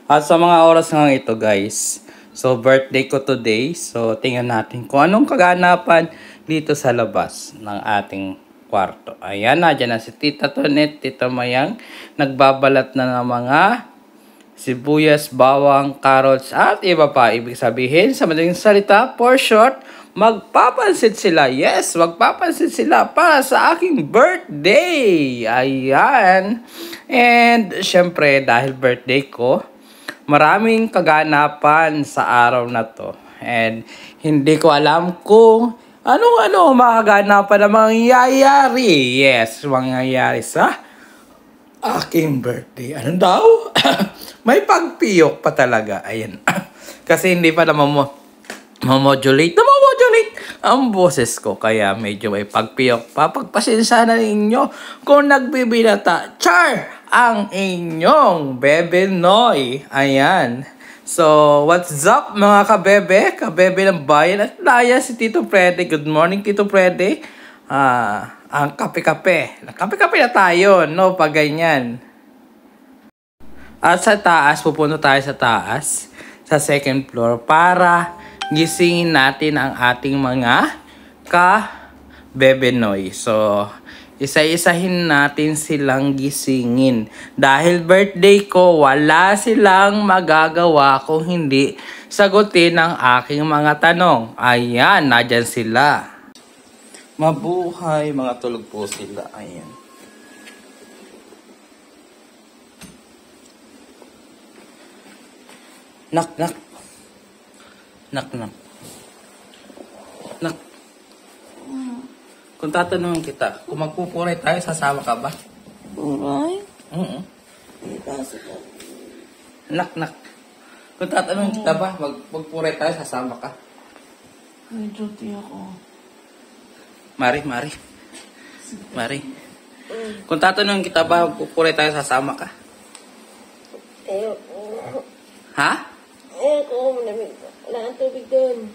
At sa mga oras nga ito guys, so birthday ko today. So tingnan natin kung anong kaganapan dito sa labas ng ating kwarto. Ayan, nadyan na si Tita Tonet, Tita Mayang. Nagbabalat na ng mga sibuyas, bawang, carrots at iba pa. Ibig sabihin, sa madaling salita, for short, magpapansit sila. Yes, magpapansit sila para sa aking birthday. Ayan. And syempre, dahil birthday ko, maraming kaganapan sa araw na to. And hindi ko alam kung ano makaganapan na mangyayari. Yes, mangyayari sa aking birthday. Ano daw? May pagpiyok pa talaga. Ayan. Kasi hindi pa na mamodulate ang boses ko. Kaya medyo may pagpiyok pa. Pagpasensya na ninyo kung nagbibinata. Char! Ang inyong Bebe Noy. Ayan. So, what's up mga kabebe? Kabebe ng bayan at laya si Tito Freddy. Good morning, Tito Freddy. Ang kape-kape. Kape-kape na tayo, no? Pag ganyan. At sa taas, pupunta tayo sa taas. Sa second floor para gisingin natin ang ating mga ka-Bebe Noy. So, isa-isahin natin silang gisingin. Dahil birthday ko, wala silang magagawa kung hindi sagutin ang aking mga tanong. Ayan, nandyan sila. Mabuhay, mga tulog po sila. Ayan. Nak. Kung tatanungin kita, kung magpupuray tayo, sasama ka ba? Puray? Oo. Nak. Kung tatanungin kita ba, magpupuray tayo, sasama ka? May duty ako. Mari. Kung tatanungin kita ba, magpupuray tayo, sasama ka? Ha? Ayoko, wala ang tubig doon.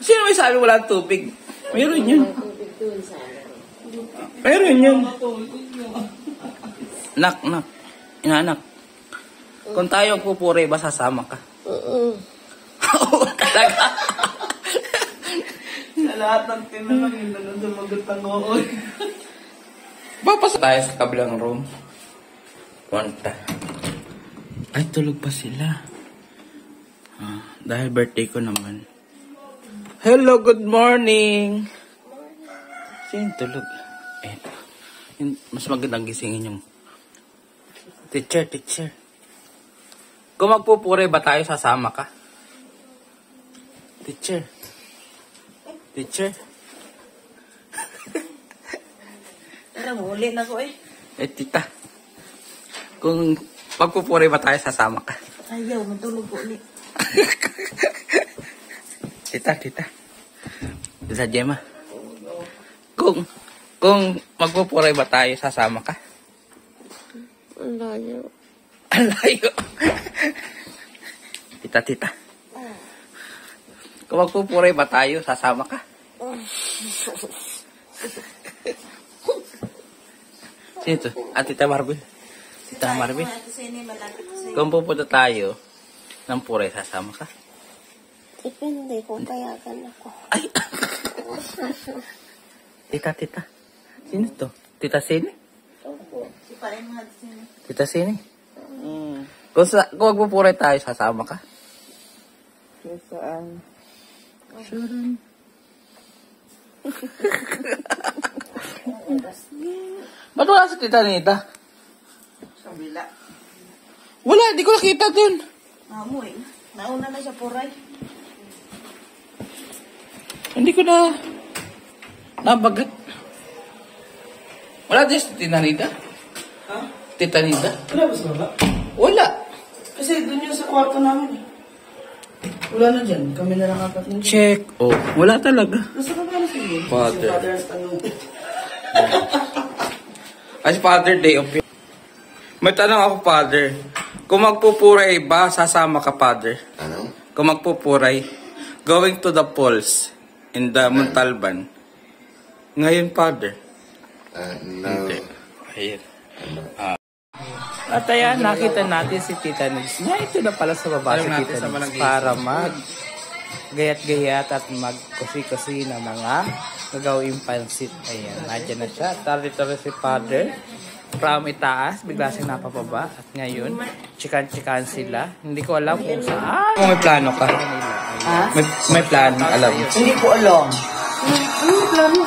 Sino may sabi walang tubig? Meron yun. Walang tubig doon, sana. Meron yun. Nak. Inanak. Kung tayo pupuray ba, sasama ka? Oo, talaga. Sa lahat ng tinanong, yun na lang sumagot ang oo. Papasok tayo sa kabilang room. Punta. Ay, tulog pa sila. Dahil birthday ko naman. Hello, good morning. Sino tulog? Mas magandang gisingin yung teacher. Kung magpupure ba tayo, sasama ka? Teacher. Huli na ko Tita. Kung magpupure ba tayo, sasama ka? Ayaw, matulog ko ulit. Tita Gemma. Kung magpupuray ba tayo, sasama ka? Ang layo. Tita. Kung magpupuray ba tayo, sasama ka? Sino to? Tita Marvel. Kung pupunta tayo ng puray, sasama ka? Depende kung payagan ako. Ay! Tita. Sino to? Tita Sini? Opo. Si Paring mga Sini. Tita Sini? Kung magpupuray tayo, sasama ka? Saan? Sure. Ba't wala si Tita Nita? Sa bila. Wala, di ko nakita dun. Amoy. Nauna na siya puray. Hindi ko na nabagat. Wala din si Tita Nita? Ha? Tita Nita? Wala. Wala. Kasi doon yun sa kwarto namin Wala na dyan. Kami na lang apat nyo. Check. Oh, wala talaga. Gusto ka ba na sige? Father. Si Father ang tanong. As Father Day of May tanong ako, Father. Kung magpupuray ba, sasama ka, Father? Ano? Kung magpupuray, going to the falls in the Montalban. Ngayon, Father. No. Ayun. At ayan, nakita natin si Tita Nids. Na ito na pala sa baba si Tita Nids para gayat-gayat at magkusi-kusi na mga gagawing pansit. Ayan, nandiyan na siya. Dito si Father from itaas, bigla siya napapaba. At ngayon, chikan-chikan sila. Hindi ko alam kung saan. May plano ka? Ha? May plano, alam mo. Hindi ko alam. Ano plano?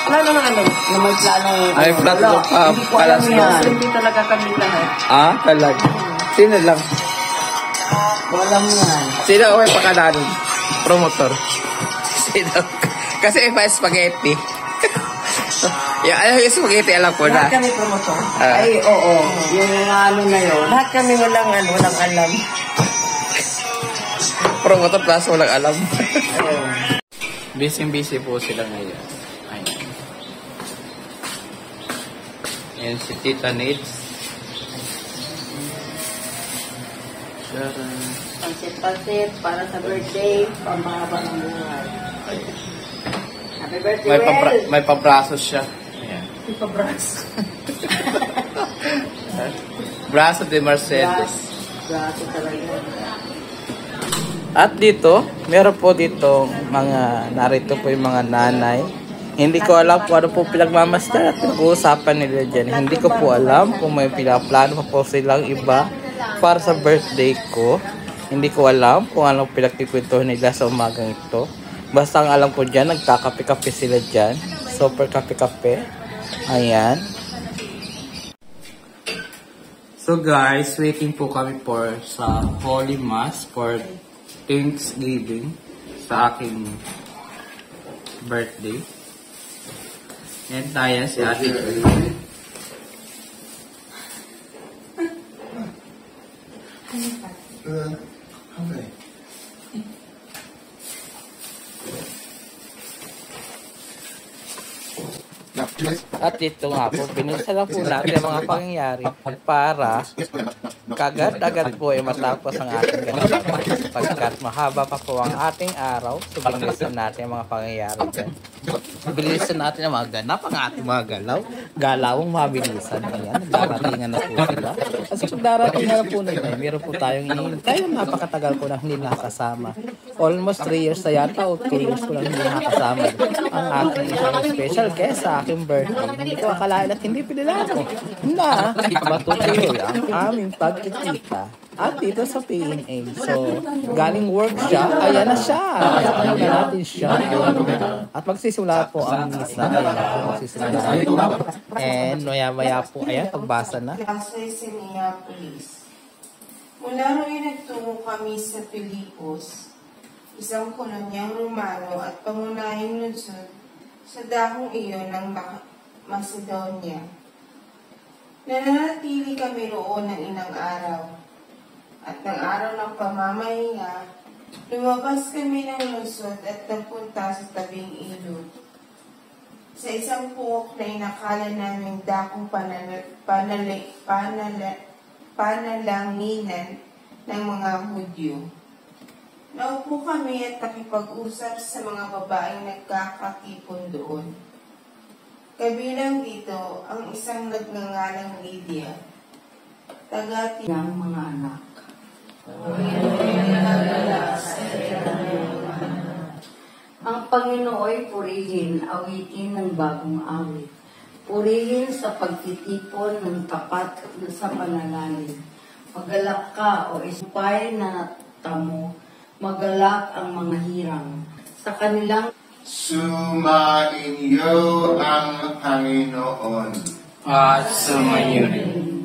Plano na ano? Na may plano. Ay, plano pa. Hindi ko alam yan. Hindi talaga kami lahat. Ah, talaga. Sino lang? Walang yan. Sino ako yung pakalanin? Promotor. Sino? Kasi iba spaghetti. Yung spaghetti alam ko na. Lahat kami promotor. Ay, oo. Yung ano na yun. Lahat kami walang alam. Promotor plus walang alam. Busy po sila ngayon. Ayan. Ayan si Tita Nids. Pansit para sa birthday, pambaba ng buhay. Happy birthday, May pabrasos siya. Ayan. May pabraso. Braso de Mercedes. Braso talaga. At dito, meron po dito narito po yung mga nanay. Hindi ko alam kung ano po pinagmamasdan at pinag-uusapan nila dyan. Hindi ko po alam kung may pinaplano pa po silang iba para sa birthday ko. Hindi ko alam kung anong pinagkikwentuhan nila sa umagang ito. Basta ang alam ko dyan, nagkakape-kape sila dyan. Super kape-kape. Ayan. So guys, waiting po kami sa Holy Mass for Thanksgiving sa aking birthday. Yan tayo si Ate Joy. At ito nga po, binisa lang po natin ang mga pangyayari para kagad-agad po ay matapos ang ating ganito. Pagkat mahaba pa po ang ating araw, so bilisan natin ang mga pangyayari dyan. Bilisan natin ang mga ganap, ang ating mga galawang mabilisan. Ayan, daratingan na po sila. Kasi kung darating na po nila, meron po tayong inintay. Napakatagal ko na hindi nakasama. Almost 3 years na yata o 2 years ko lang hindi nakasama ang aking isang special guest sa aking birthday. Hindi ko akalain at hindi pinilano na matutuloy ang aming pagkikita at dito sa PNA. So, galing work siya, ayan na siya. Ayan na natin siya. At magsisimula po ang misa. Ayan po, magsisimula. And maya-maya po, ayan, pagbasa na. Klase sa Minneapolis. Mula noon nagtungo kami sa Filipos, isang kolonyang Romano at pangunahing lungsod sa dahong iyon ng Macedonia. Nananatili kami roon ng ilang araw. At ng araw ng pamamahinga, lumabas kami ng lungsod at nagpunta sa tabing ilog. Sa isang puok na inakala namin dakong panalanginan ng mga Hudyo. Naupo kami at nakipag-usap sa mga babaeng nagkakatipon doon. Kabilang dito ang isang nagngangalang Lydia, taga ng mga anak. Ang Panginooy purihin, awitin ng bagong awit. Purihin sa pagtitipon ng tapat sa panalangin. Magalak ka o isupay na tamo, magalak ang mga hirang. Sa kanilang sumainyo ang Panginoon. At sumayon.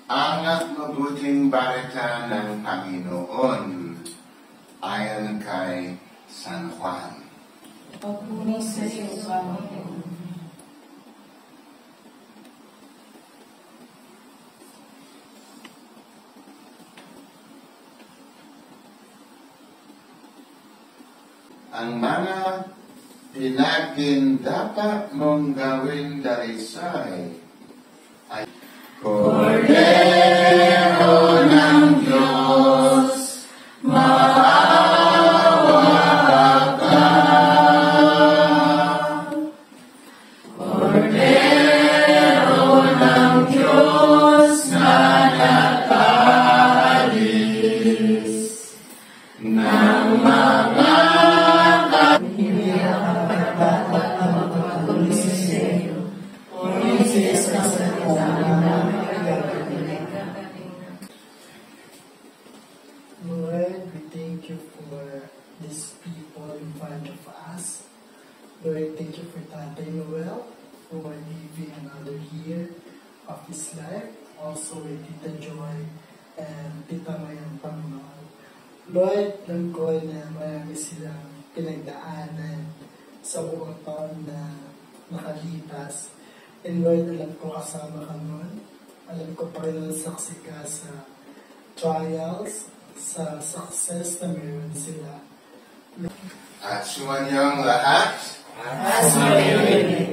Ang mabuting balita ng Panginoon ayon kay San Juan. Pagpuni sa iyo, Panginoon. Ang mga pinagindapa mong gawin darisay ay Cordero ng Diyos, maawa ka. Cordero ng Diyos na Tatay Noel for living another year of his life. Also with Tita Joy and Tita Mayang Panginoon. Lord, alam ko na marami silang pinagdaanan sa buong taon na nakalipas. And Lord, alam ko kasama ka nun. Alam ko pa rin saksi ka sa trials, sa success na meron sila. At sumanyang lahat,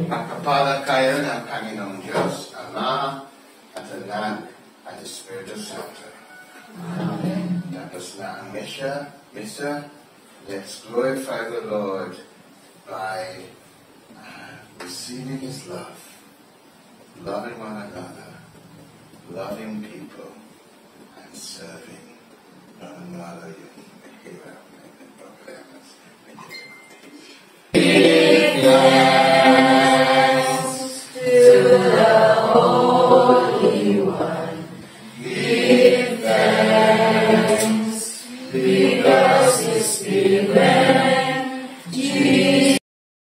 magkapalag kayo ng Panginoong Diyos, Ama, at Anak, at Espiritu Santo. Amen. Tapos na ang misa. Let's glorify the Lord by receiving His love, loving one another, loving people, and serving one another.